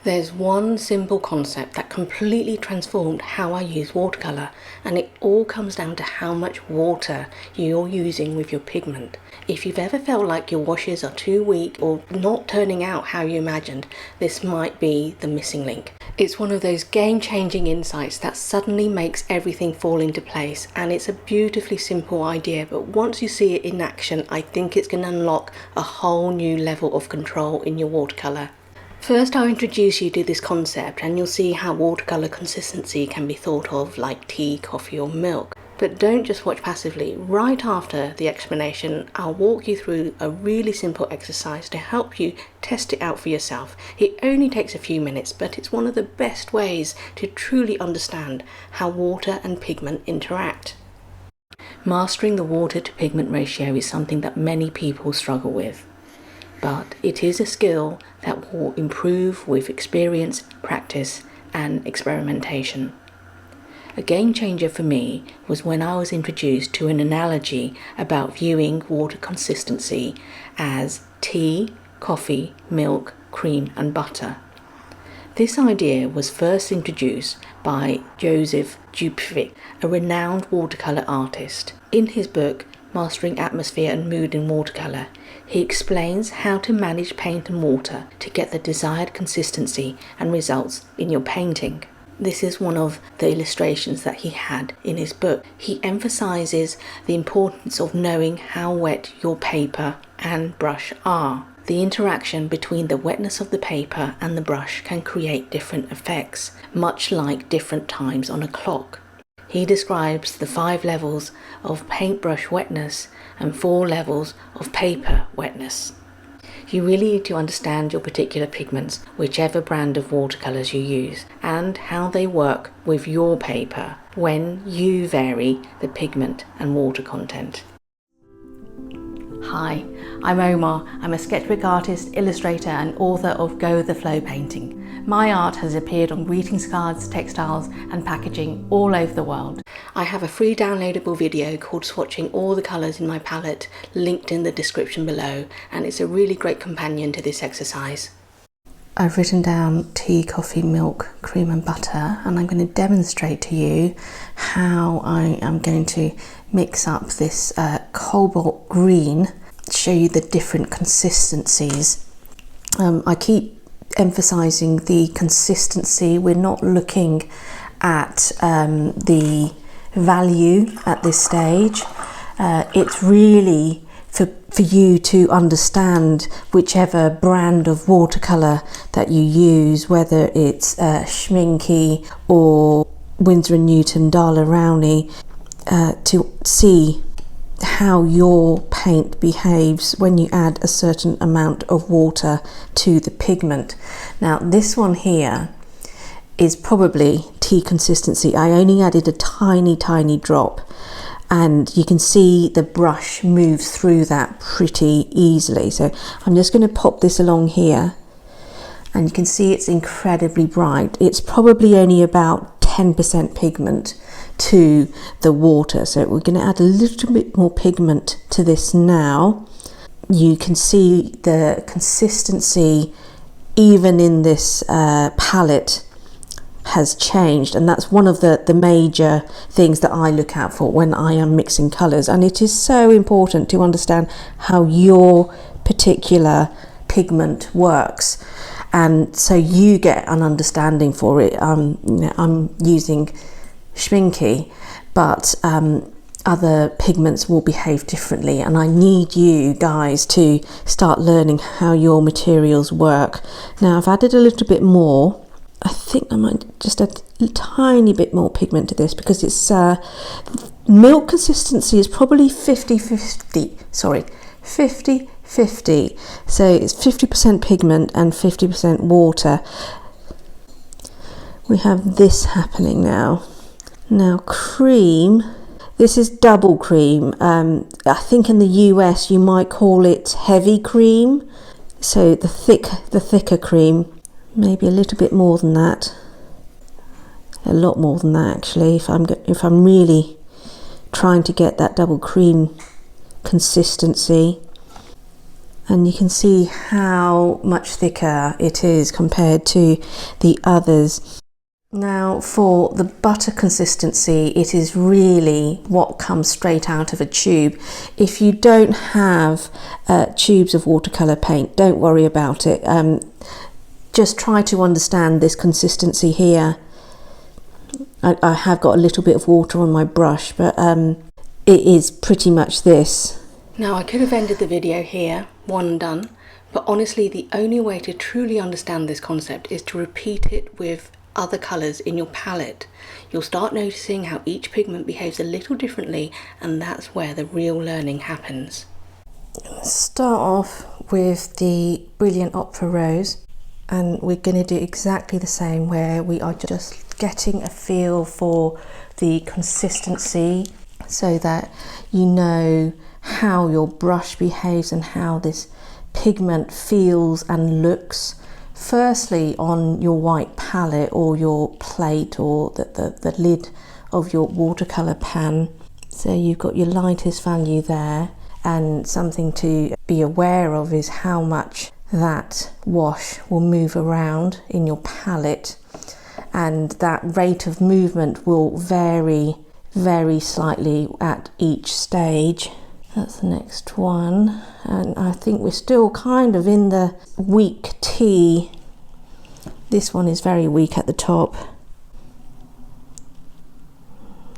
There's one simple concept that completely transformed how I use watercolour, and it all comes down to how much water you're using with your pigment. If you've ever felt like your washes are too weak or not turning out how you imagined, this might be the missing link. It's one of those game-changing insights that suddenly makes everything fall into place, and it's a beautifully simple idea, but once you see it in action, I think it's going to unlock a whole new level of control in your watercolour. First, I'll introduce you to this concept and you'll see how watercolour consistency can be thought of like tea, coffee or milk. But don't just watch passively. Right after the explanation, I'll walk you through a really simple exercise to help you test it out for yourself. It only takes a few minutes, but it's one of the best ways to truly understand how water and pigment interact. Mastering the water to pigment ratio is something that many people struggle with. But it is a skill that will improve with experience, practice and experimentation. A game changer for me was when I was introduced to an analogy about viewing water consistency as tea, coffee, milk, cream and butter. This idea was first introduced by Joseph Dupvig, a renowned watercolour artist. In his book, Mastering Atmosphere and Mood in Watercolour, he explains how to manage paint and water to get the desired consistency and results in your painting. This is one of the illustrations that he had in his book. He emphasises the importance of knowing how wet your paper and brush are. The interaction between the wetness of the paper and the brush can create different effects, much like different times on a clock. He describes the 5 levels of paintbrush wetness and 4 levels of paper wetness. You really need to understand your particular pigments, whichever brand of watercolours you use, and how they work with your paper when you vary the pigment and water content. Hi, I'm Omar. I'm a sketchbook artist, illustrator and author of Go with the Flow painting. My art has appeared on greetings cards, textiles and packaging all over the world. I have a free downloadable video called Swatching All the Colours in My Palette linked in the description below, and it's a really great companion to this exercise. I've written down tea, coffee, milk, cream and butter, and I'm going to demonstrate to you how I am going to mix up this cobalt green, show you the different consistencies. I keep emphasizing the consistency. We're not looking at the value at this stage. It's really for you to understand whichever brand of watercolor that you use, whether it's Schminke or Winsor & Newton Dala Rowney, to see how your paint behaves when you add a certain amount of water to the pigment. Now this one here is probably tea consistency. I only added a tiny drop, and you can see the brush moves through that pretty easily. So I'm just going to pop this along here, and you can see it's incredibly bright. It's probably only about 10% pigment to the water, so we're going to add a little bit more pigment to this now. You can see the consistency even in this palette has changed, and that's one of the major things that I look out for when I am mixing colours. And it is so important to understand how your particular pigment works, and so you get an understanding for it. I'm using Schminke, but other pigments will behave differently, and I need you guys to start learning how your materials work. Now I've added a little bit more. I think I might just add a tiny bit more pigment to this, because it's milk consistency is probably 50-50, sorry, 50-50. So it's 50% pigment and 50% water. We have this happening now. Now cream, this is double cream. I think in the US you might call it heavy cream. So the thicker cream. Maybe a little bit more than that, a lot more than that actually, if I'm really trying to get that double cream consistency. and you can see how much thicker it is compared to the others. Now for the butter consistency, it is really what comes straight out of a tube. If you don't have tubes of watercolour paint, don't worry about it. Just try to understand this consistency here. I have got a little bit of water on my brush, but it is pretty much this. Now I could have ended the video here, one and done, but honestly the only way to truly understand this concept is to repeat it with other colours in your palette. You'll start noticing how each pigment behaves a little differently, and that's where the real learning happens. Let's start off with the Brilliant Opera Rose, and we're going to do exactly the same, where we are just getting a feel for the consistency so that you know how your brush behaves and how this pigment feels and looks. Firstly, on your white palette or your plate or the lid of your watercolour pan. So you've got your lightest value there, and something to be aware of is how much that wash will move around in your palette, and that rate of movement will vary very slightly at each stage. That's the next one, and I think we're still kind of in the weak tea. This one is very weak at the top.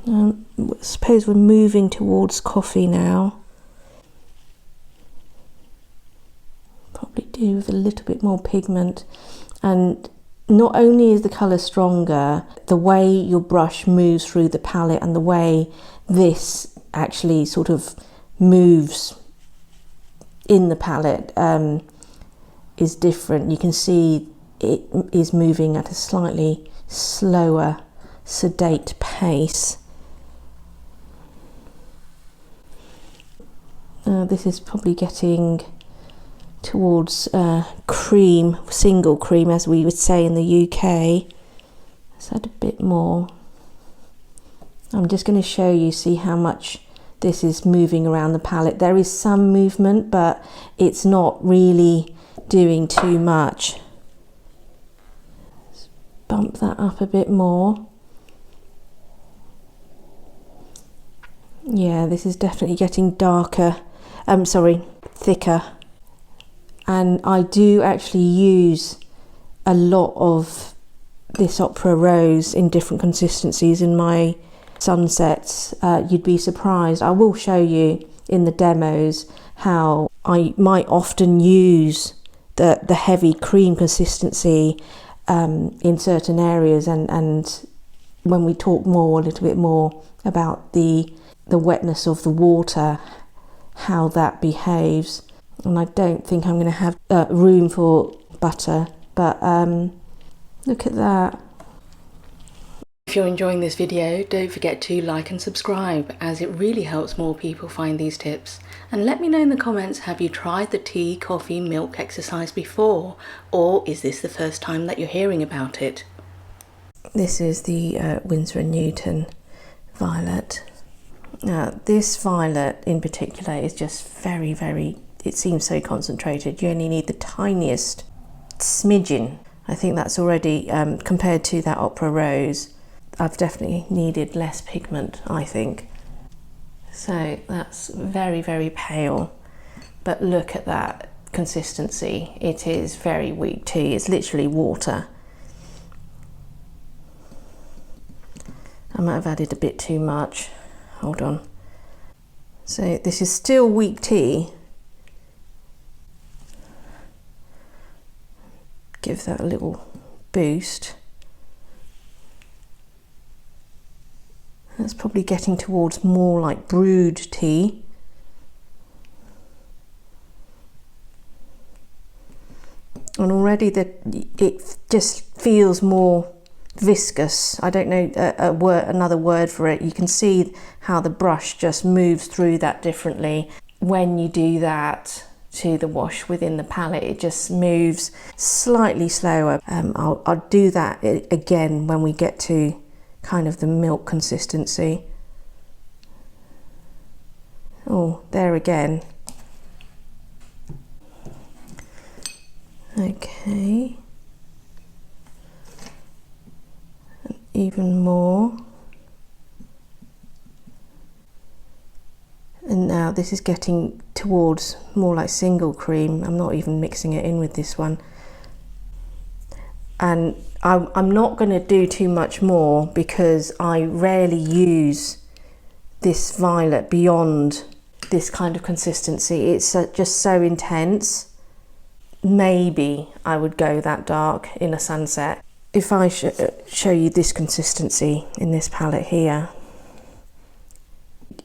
I suppose we're moving towards coffee now. Probably do with a little bit more pigment, and not only is the colour stronger, the way your brush moves through the palette and the way this actually sort of moves in the palette is different. You can see it is moving at a slightly slower, sedate pace. This is probably getting towards cream, single cream as we would say in the UK. Let's add a bit more. I'm just going to show you, see how much this is moving around the palette. There is some movement, but it's not really doing too much. Let's bump that up a bit more. Yeah, this is definitely getting darker. Thicker. And I do actually use a lot of this Opera Rose in different consistencies in my sunsets. You'd be surprised. I will show you in the demos how I might often use the heavy cream consistency in certain areas, and when we talk a little bit more about the wetness of the water, how that behaves. And I don't think I'm going to have room for butter, but look at that. If you're enjoying this video, don't forget to like and subscribe, as it really helps more people find these tips. And let me know in the comments, have you tried the tea, coffee, milk exercise before? Or is this the first time that you're hearing about it? This is the Winsor & Newton violet. Now this violet in particular is just very, very, it seems so concentrated. You only need the tiniest smidgen. I think that's already, compared to that Opera Rose, I've definitely needed less pigment, I think. So that's very, very pale, but look at that consistency. It is very weak tea. It's literally water. I might have added a bit too much. Hold on. So this is still weak tea. Give that a little boost. That's probably getting towards more like brewed tea. And already it just feels more viscous. I don't know another word for it. You can see how the brush just moves through that differently. When you do that to the wash within the palette, it just moves slightly slower. I'll do that again when we get to kind of the milk consistency. Oh, there again. Okay. And even more. And now this is getting towards more like single cream. I'm not even mixing it in with this one. And I'm not going to do too much more because I rarely use this violet beyond this kind of consistency. It's just so intense. Maybe I would go that dark in a sunset. If I show you this consistency in this palette here,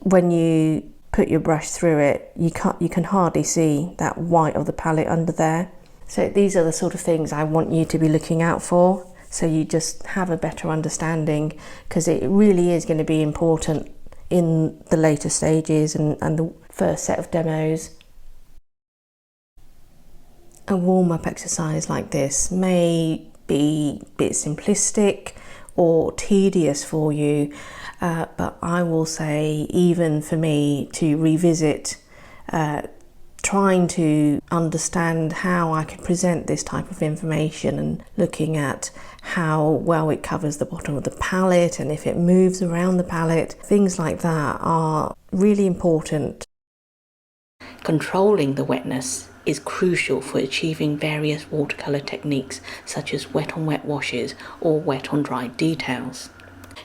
when you put your brush through it, you can hardly see that white of the palette under there. So these are the sort of things I want you to be looking out for, so you just have a better understanding, because it really is going to be important in the later stages and the first set of demos. A warm-up exercise like this may be a bit simplistic or tedious for you, but I will say, even for me, to revisit trying to understand how I can present this type of information and looking at how well it covers the bottom of the palette and if it moves around the palette, things like that are really important. Controlling the wetness is crucial for achieving various watercolour techniques such as wet on wet washes or wet on dry details.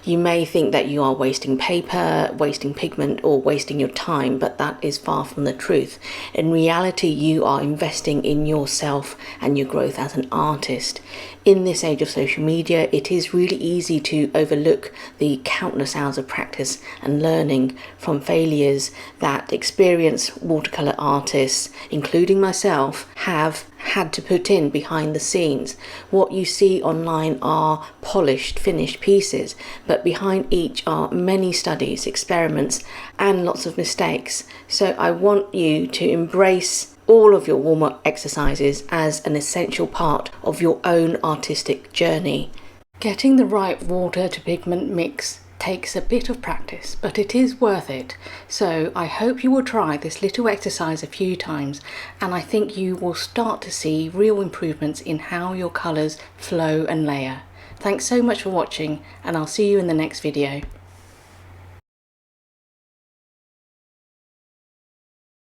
You may think that you are wasting paper, wasting pigment, or wasting your time, but that is far from the truth. In reality, you are investing in yourself and your growth as an artist. In this age of social media, it is really easy to overlook the countless hours of practice and learning from failures that experienced watercolour artists, including myself, have had to put in behind the scenes. What you see online are polished, finished pieces, but behind each are many studies, experiments, and lots of mistakes. So I want you to embrace all of your warm-up exercises as an essential part of your own artistic journey. Getting the right water to pigment mix takes a bit of practice, but it is worth it. So I hope you will try this little exercise a few times, and I think you will start to see real improvements in how your colours flow and layer. Thanks so much for watching, and I'll see you in the next video.